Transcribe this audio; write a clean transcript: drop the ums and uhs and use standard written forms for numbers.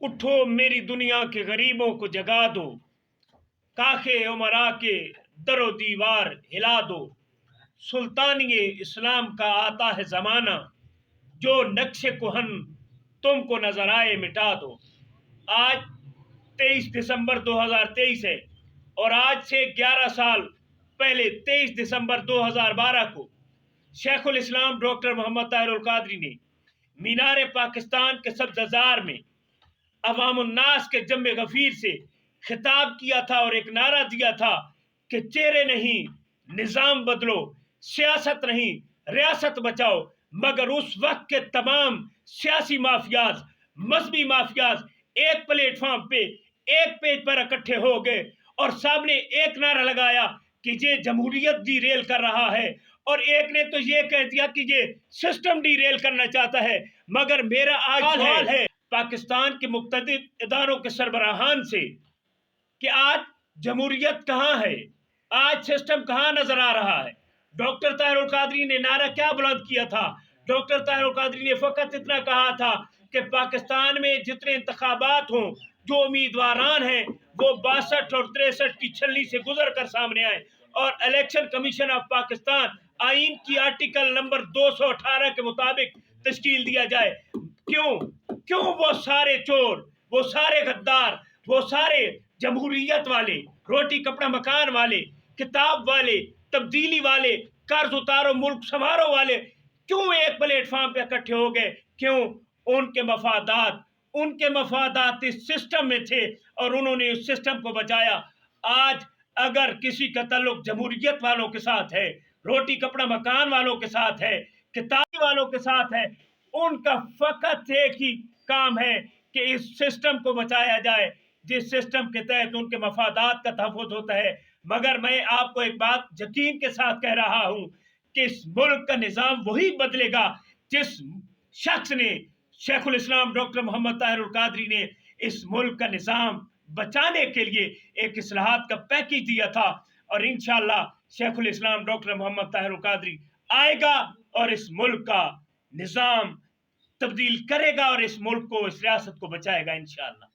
اٹھو میری دنیا کے غریبوں کو جگا دو، کاخے عمرا کے در و دیوار ہلا دو، سلطانی اسلام کا آتا ہے زمانہ، جو نقش کہن تم کو نظر آئے مٹا دو۔ آج 23 دسمبر 2023 ہے، اور آج سے 11 سال پہلے 23 دسمبر 2012 کو شیخ الاسلام ڈاکٹر محمد طاہر القادری نے مینار پاکستان کے سبززار میں عوام الناس کے جم غفیر سے خطاب کیا تھا اور ایک نعرہ دیا تھا کہ چہرے نہیں نظام بدلو، سیاست نہیں ریاست بچاؤ۔ مگر اس وقت کے تمام سیاسی مافیاز، مذہبی مافیاز ایک پلیٹ فارم پہ ایک پیج پر اکٹھے ہو گئے اور سامنے ایک نعرہ لگایا کہ یہ جمہوریت ڈی ریل کر رہا ہے، اور ایک نے تو یہ کہہ دیا کہ یہ سسٹم ڈی ریل کرنا چاہتا ہے۔ مگر میرا آج سوال ہے پاکستان کے مقتدر اداروں کے سربراہان سے کہ آج جمہوریت کہاں ہے، آج سسٹم کہاں نظر آ رہا ہے؟ ڈاکٹر طاہر القادری نے نعرہ کیا بلند کیا تھا؟ ڈاکٹر طاہر القادری نے فقط اتنا کہا تھا کہ پاکستان میں جتنے انتخابات ہوں، جو امیدواران ہیں وہ 62 اور 63 کی چھلنی سے گزر کر سامنے آئے، اور الیکشن کمیشن آف پاکستان آئین کی آرٹیکل نمبر 218 کے مطابق تشکیل دیا جائے۔ کیوں وہ سارے چور، وہ سارے غدار، وہ سارے جمہوریت والے، روٹی کپڑا مکان والے، کتاب والے، تبدیلی والے، قرض اتارو ملک سنوارو والے کیوں ایک پلیٹ فارم پہ اکٹھے ہو گئے؟ کیوں؟ ان کے مفادات اس سسٹم میں تھے اور انہوں نے اس سسٹم کو بچایا۔ آج اگر کسی کا تعلق جمہوریت والوں کے ساتھ ہے، روٹی کپڑا مکان والوں کے ساتھ ہے، کتاب والوں کے ساتھ ہے، ان کا فقط ایک ہی کام ہے کہ اس سسٹم کو بچایا جائے جس سسٹم کے تحت ان کے مفادات کا تحفظ ہوتا ہے۔ مگر میں آپ کو ایک بات یقین کے ساتھ کہہ رہا ہوں کہ اس ملک کا نظام وہی بدلے گا جس شخص نے، شیخ الاسلام ڈاکٹر محمد طاہر القادری نے اس ملک کا نظام بچانے کے لیے ایک اصلاحات کا پیکیج دیا تھا، اور انشاءاللہ شیخ الاسلام ڈاکٹر محمد طاہر القادری آئے گا اور اس ملک کا نظام تبدیل کرے گا اور اس ملک کو، اس ریاست کو بچائے گا انشاءاللہ۔